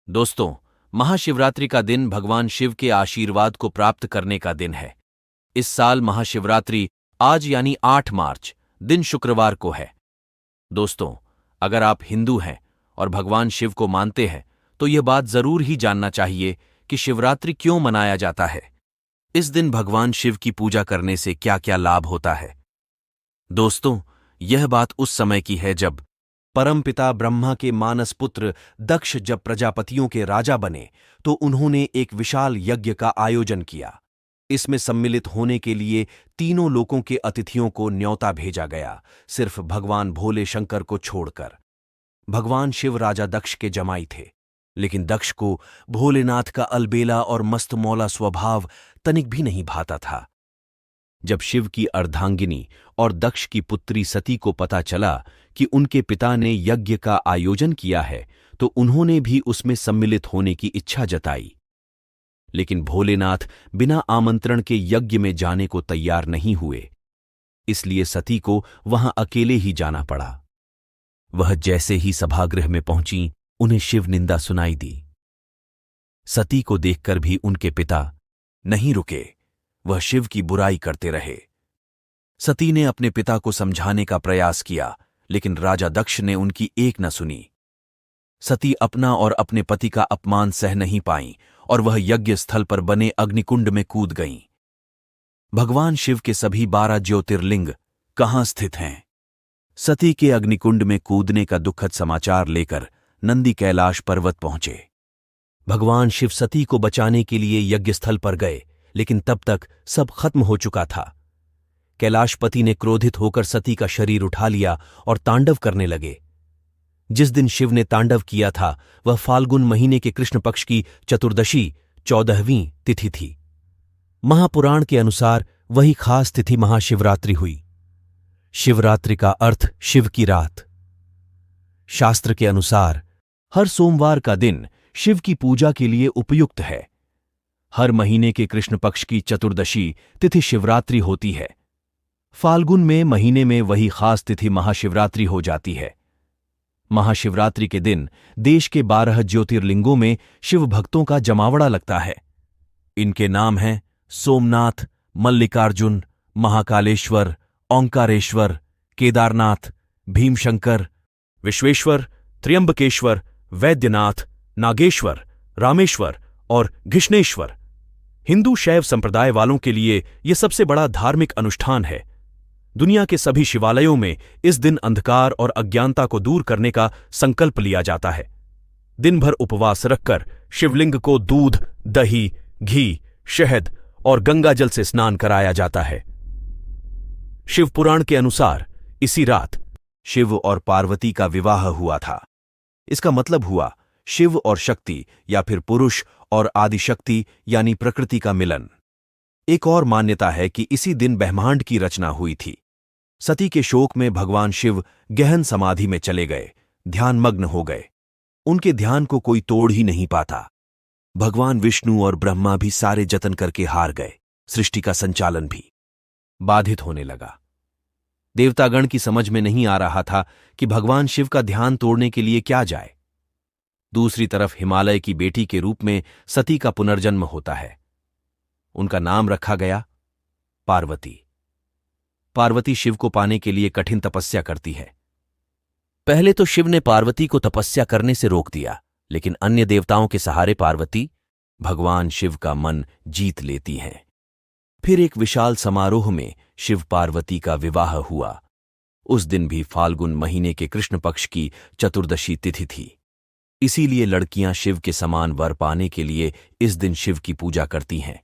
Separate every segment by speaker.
Speaker 1: दोस्तों, महाशिवरात्रि का दिन भगवान शिव के आशीर्वाद को प्राप्त करने का दिन है। इस साल महाशिवरात्रि आज यानी 8 मार्च दिन शुक्रवार को है। दोस्तों, अगर आप हिंदू हैं और भगवान शिव को मानते हैं तो यह बात जरूर ही जानना चाहिए कि शिवरात्रि क्यों मनाया जाता है। इस दिन भगवान शिव की पूजा करने से क्या क्या लाभ होता है। दोस्तों, यह बात उस समय की है जब परमपिता ब्रह्मा के मानस पुत्र दक्ष जब प्रजापतियों के राजा बने तो उन्होंने एक विशाल यज्ञ का आयोजन किया। इसमें सम्मिलित होने के लिए तीनों लोकों के अतिथियों को न्योता भेजा गया, सिर्फ भगवान भोले शंकर को छोड़कर। भगवान शिव राजा दक्ष के जमाई थे, लेकिन दक्ष को भोलेनाथ का अलबेला और मस्तमौला स्वभाव तनिक भी नहीं भाता था। जब शिव की अर्धांगिनी और दक्ष की पुत्री सती को पता चला कि उनके पिता ने यज्ञ का आयोजन किया है तो उन्होंने भी उसमें सम्मिलित होने की इच्छा जताई। लेकिन भोलेनाथ बिना आमंत्रण के यज्ञ में जाने को तैयार नहीं हुए, इसलिए सती को वहां अकेले ही जाना पड़ा। वह जैसे ही सभागृह में पहुंची, उन्हें शिव निंदा सुनाई दी। सती को देखकर भी उनके पिता नहीं रुके, वह शिव की बुराई करते रहे। सती ने अपने पिता को समझाने का प्रयास किया, लेकिन राजा दक्ष ने उनकी एक न सुनी। सती अपना और अपने पति का अपमान सह नहीं पाईं और वह यज्ञ स्थल पर बने अग्निकुंड में कूद गईं। भगवान शिव के सभी 12 ज्योतिर्लिंग कहाँ स्थित हैं? सती के अग्निकुंड में कूदने का दुखद समाचार लेकर नंदी कैलाश पर्वत पहुंचे। भगवान शिव सती को बचाने के लिए यज्ञस्थल पर गए, लेकिन तब तक सब खत्म हो चुका था। कैलाशपति ने क्रोधित होकर सती का शरीर उठा लिया और तांडव करने लगे। जिस दिन शिव ने तांडव किया था वह फाल्गुन महीने के कृष्ण पक्ष की चतुर्दशी 14वीं तिथि थी। महापुराण के अनुसार वही खास तिथि महाशिवरात्रि हुई। शिवरात्रि का अर्थ शिव की रात। शास्त्र के अनुसार हर सोमवार का दिन शिव की पूजा के लिए उपयुक्त है। हर महीने के कृष्ण पक्ष की चतुर्दशी तिथि शिवरात्रि होती है। फाल्गुन में महीने में वही खास तिथि महाशिवरात्रि हो जाती है। महाशिवरात्रि के दिन देश के 12 ज्योतिर्लिंगों में शिव भक्तों का जमावड़ा लगता है। इनके नाम हैं सोमनाथ, मल्लिकार्जुन, महाकालेश्वर, ओंकारेश्वर, केदारनाथ, भीमशंकर, विश्वेश्वर, त्र्यंबकेश्वर, वैद्यनाथ, नागेश्वर, रामेश्वर और घृष्णेश्वर। हिंदू शैव संप्रदाय वालों के लिए यह सबसे बड़ा धार्मिक अनुष्ठान है। दुनिया के सभी शिवालयों में इस दिन अंधकार और अज्ञानता को दूर करने का संकल्प लिया जाता है। दिन भर उपवास रखकर शिवलिंग को दूध, दही, घी, शहद और गंगाजल से स्नान कराया जाता है। शिव पुराण के अनुसार इसी रात शिव और पार्वती का विवाह हुआ था। इसका मतलब हुआ शिव और शक्ति या फिर पुरुष और आदिशक्ति यानी प्रकृति का मिलन। एक और मान्यता है कि इसी दिन ब्रह्मांड की रचना हुई थी। सती के शोक में भगवान शिव गहन समाधि में चले गए, ध्यानमग्न हो गए। उनके ध्यान को कोई तोड़ ही नहीं पाता। भगवान विष्णु और ब्रह्मा भी सारे जतन करके हार गए। सृष्टि का संचालन भी बाधित होने लगा। देवतागण की समझ में नहीं आ रहा था कि भगवान शिव का ध्यान तोड़ने के लिए क्या जाए। दूसरी तरफ हिमालय की बेटी के रूप में सती का पुनर्जन्म होता है। उनका नाम रखा गया पार्वती। पार्वती शिव को पाने के लिए कठिन तपस्या करती है। पहले तो शिव ने पार्वती को तपस्या करने से रोक दिया, लेकिन अन्य देवताओं के सहारे पार्वती भगवान शिव का मन जीत लेती हैं। फिर एक विशाल समारोह में शिव पार्वती का विवाह हुआ। उस दिन भी फाल्गुन महीने के कृष्ण पक्ष की चतुर्दशी तिथि थी। इसीलिए लड़कियां शिव के समान वर पाने के लिए इस दिन शिव की पूजा करती हैं।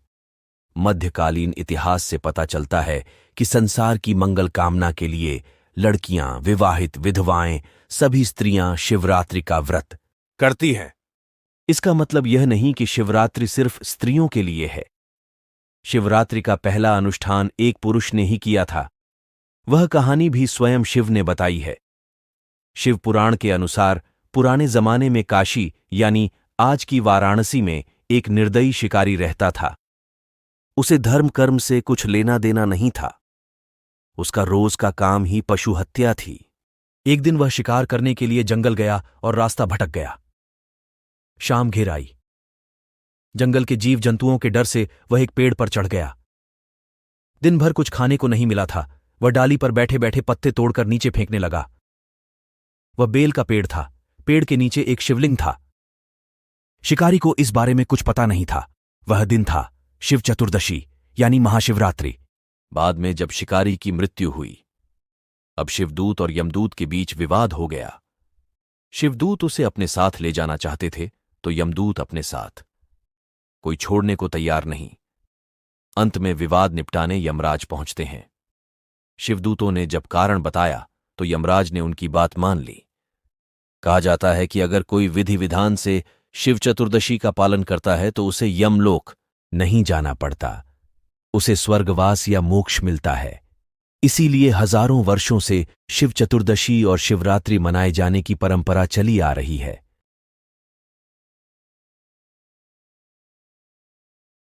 Speaker 1: मध्यकालीन इतिहास से पता चलता है कि संसार की मंगल कामना के लिए लड़कियां, विवाहित विधवाएं, सभी स्त्रियां शिवरात्रि का व्रत करती हैं। इसका मतलब यह नहीं कि शिवरात्रि सिर्फ स्त्रियों के लिए है। शिवरात्रि का पहला अनुष्ठान एक पुरुष ने ही किया था। वह कहानी भी स्वयं शिव ने बताई है। शिव पुराण के अनुसार पुराने जमाने में काशी यानी आज की वाराणसी में एक निर्दयी शिकारी रहता था। उसे धर्म कर्म से कुछ लेना देना नहीं था। उसका रोज का काम ही पशु हत्या थी। एक दिन वह शिकार करने के लिए जंगल गया और रास्ता भटक गया।
Speaker 2: शाम घेर आई। जंगल के जीव जंतुओं के डर से वह एक पेड़ पर चढ़ गया। दिन भर कुछ खाने को नहीं मिला था। वह डाली पर बैठे बैठे पत्ते तोड़कर नीचे फेंकने लगा। वह बेल का पेड़ था। पेड़ के नीचे एक शिवलिंग था। शिकारी को इस बारे में कुछ पता नहीं था। वह दिन था शिव चतुर्दशी यानी महाशिवरात्रि।
Speaker 1: बाद में जब शिकारी की मृत्यु हुई, अब शिवदूत और यमदूत के बीच विवाद हो गया। शिवदूत उसे अपने साथ ले जाना चाहते थे तो यमदूत अपने साथ। कोई छोड़ने को तैयार नहीं। अंत में विवाद निपटाने यमराज पहुंचते हैं। शिवदूतों ने जब कारण बताया तो यमराज ने उनकी बात मान ली। कहा जाता है कि अगर कोई विधि विधान से शिव चतुर्दशी का पालन करता है तो उसे यमलोक नहीं जाना पड़ता, उसे स्वर्गवास या मोक्ष मिलता है। इसीलिए हजारों वर्षों से शिव चतुर्दशी और शिवरात्रि मनाए जाने की परंपरा चली आ रही है।